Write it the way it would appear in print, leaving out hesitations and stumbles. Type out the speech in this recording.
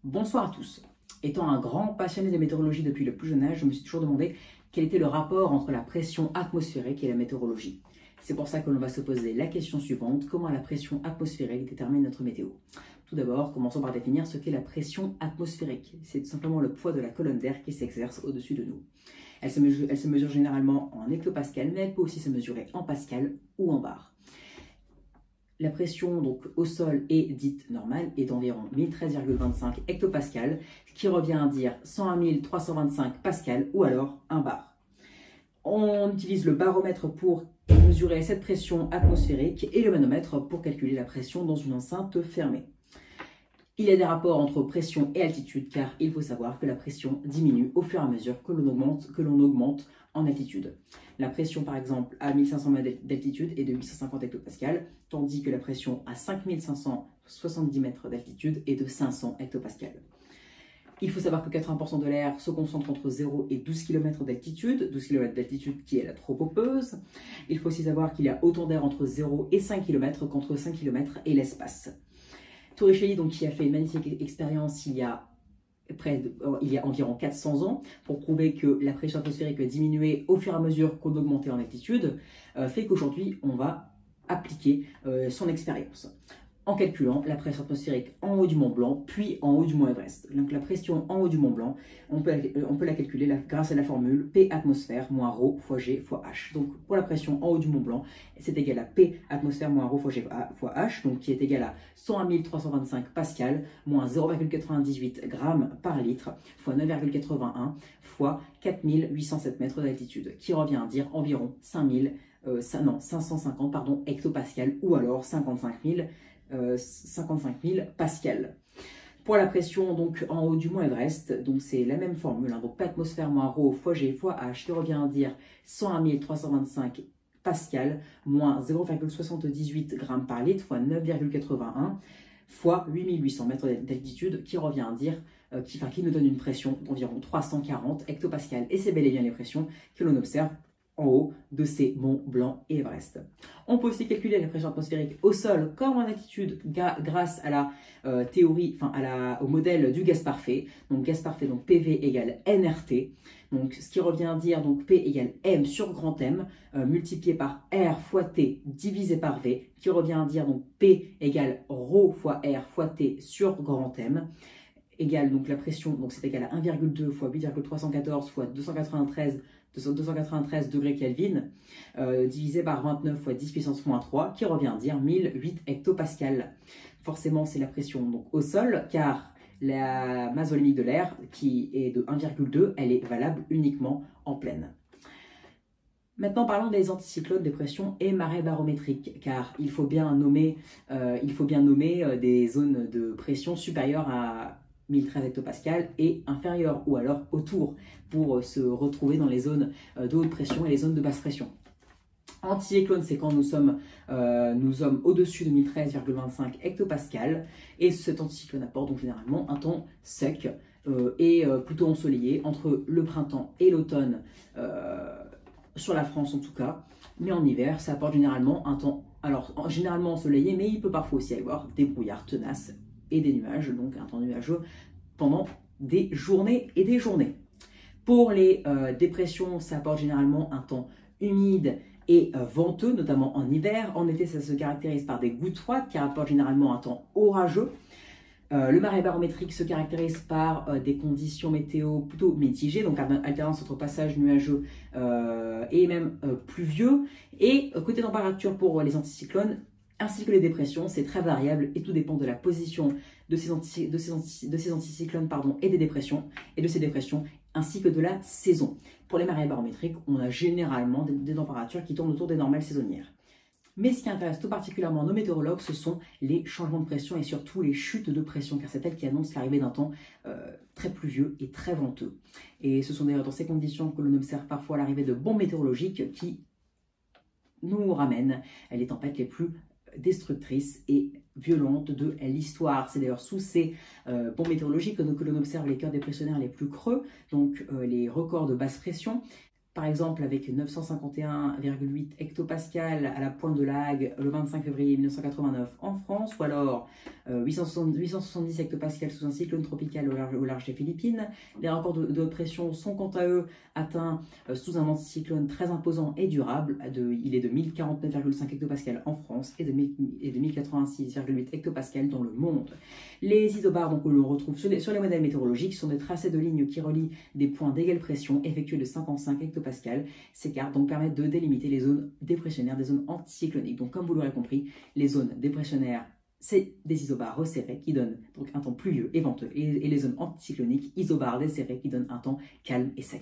Bonsoir à tous. Étant un grand passionné de météorologie depuis le plus jeune âge, je me suis toujours demandé quel était le rapport entre la pression atmosphérique et la météorologie. C'est pour ça que l'on va se poser la question suivante: comment la pression atmosphérique détermine notre météo? Tout d'abord, commençons par définir ce qu'est la pression atmosphérique. C'est tout simplement le poids de la colonne d'air qui s'exerce au-dessus de nous. Elle se mesure généralement en hectopascal, mais elle peut aussi se mesurer en pascal ou en bar. La pression donc au sol est dite normale est d'environ 1013,25 hectopascal, ce qui revient à dire 101 325 pascal ou alors un bar. On utilise le baromètre pour mesurer cette pression atmosphérique et le manomètre pour calculer la pression dans une enceinte fermée. Il y a des rapports entre pression et altitude car il faut savoir que la pression diminue au fur et à mesure que l'on augmente en altitude. La pression par exemple à 1500 mètres d'altitude est de 850 hectopascal, tandis que la pression à 5570 mètres d'altitude est de 500 hectopascal. Il faut savoir que 80% de l'air se concentre entre 0 et 12 km d'altitude, 12 km d'altitude qui est la tropopeuse. Il faut aussi savoir qu'il y a autant d'air entre 0 et 5 km qu'entre 5 km et l'espace. Torricelli, donc, qui a fait une magnifique expérience il y a environ 400 ans pour prouver que la pression atmosphérique diminuait au fur et à mesure qu'on augmentait en altitude, fait qu'aujourd'hui on va appliquer son expérience en calculant la pression atmosphérique en haut du Mont Blanc puis en haut du Mont Everest. Donc la pression en haut du Mont Blanc, on peut la calculer grâce à la formule P atmosphère moins ρ fois G fois H. Donc pour la pression en haut du Mont Blanc, c'est égal à P atmosphère moins ρ fois G fois H, donc qui est égal à 101 325 pascal moins 0,98 grammes par litre fois 9,81 fois 4807 mètres d'altitude, qui revient à dire environ 550 hectopascal ou alors 55 000 pascal. Pour la pression donc en haut du Mont Everest, donc c'est la même formule, donc P atmosphère moins ρ fois G fois H, qui revient à dire 101 325 pascal moins 0,78 grammes par litre fois 9,81 fois 8800 mètres d'altitude, qui revient à dire qui nous donne une pression d'environ 340 hectopascal. Et c'est bel et bien les pressions que l'on observe en haut de ces monts Blanc et Everest. On peut aussi calculer la pression atmosphérique au sol comme en altitude grâce à la au modèle du gaz parfait. Donc gaz parfait, donc PV égale nRT. Donc ce qui revient à dire donc P égale M sur grand M multiplié par R fois T divisé par V, qui revient à dire donc P égale ρ fois R fois T sur grand M, égale donc la pression, donc c'est égal à 1,2 fois 8,314 fois 293 degrés Kelvin, divisé par 29 fois 10 puissance moins 3, qui revient à dire 1008 hectopascal. Forcément, c'est la pression donc au sol, car la masse volumique de l'air, qui est de 1,2, elle est valable uniquement en plaine. Maintenant, parlons des anticyclones, des pressions et marées barométriques, car il faut bien nommer des zones de pression supérieures à 1013 hectopascal et inférieures, ou alors autour, pour se retrouver dans les zones de haute pression et les zones de basse pression. Anticyclone, c'est quand nous sommes au-dessus de 1013,25 hectopascal, et cet anticyclone apporte donc généralement un temps sec et plutôt ensoleillé entre le printemps et l'automne, sur la France en tout cas, mais en hiver ça apporte généralement un temps généralement ensoleillé, mais il peut parfois aussi y avoir des brouillards tenaces et des nuages, donc un temps nuageux pendant des journées et des journées. Pour les dépressions, ça apporte généralement un temps humide et venteux, notamment en hiver. En été, ça se caractérise par des gouttes froides qui apportent généralement un temps orageux. Le marais barométrique se caractérise par des conditions météo plutôt mitigées, donc alternance entre passage nuageux et même pluvieux. Et côté température pour les anticyclones, ainsi que les dépressions, c'est très variable et tout dépend de la position de ces anticyclones et des dépressions, et de ces dépressions, ainsi que de la saison. Pour les marées barométriques, on a généralement des températures qui tournent autour des normales saisonnières. Mais ce qui intéresse tout particulièrement nos météorologues, ce sont les changements de pression et surtout les chutes de pression, car c'est elles qui annoncent l'arrivée d'un temps très pluvieux et très venteux. Et ce sont d'ailleurs dans ces conditions que l'on observe parfois l'arrivée de bombes météorologiques qui nous ramènent les tempêtes les plus destructrices et violentes de l'histoire. C'est d'ailleurs sous ces bombes météorologiques que l'on observe les cœurs dépressionnaires les plus creux, donc les records de basse pression, par exemple avec 951,8 hectopascal à la pointe de La Hague le 25 février 1989 en France, ou alors 870 hectopascal sous un cyclone tropical au large des Philippines. Les records de haute pression sont quant à eux atteints sous un anticyclone très imposant et durable. Il est de 1049,5 hectopascal en France et de 1086,8 hectopascal dans le monde. Les isobars donc, que l'on retrouve sur les modèles météorologiques sont des tracés de lignes qui relient des points d'égale pression effectués de 55 hectopascal. Ces cartes donc permettent de délimiter les zones dépressionnaires des zones anticycloniques. Donc comme vous l'aurez compris, les zones dépressionnaires, c'est des isobars resserrés qui donnent donc un temps pluvieux et venteux, et les zones anticycloniques, isobars desserrés qui donnent un temps calme et sec.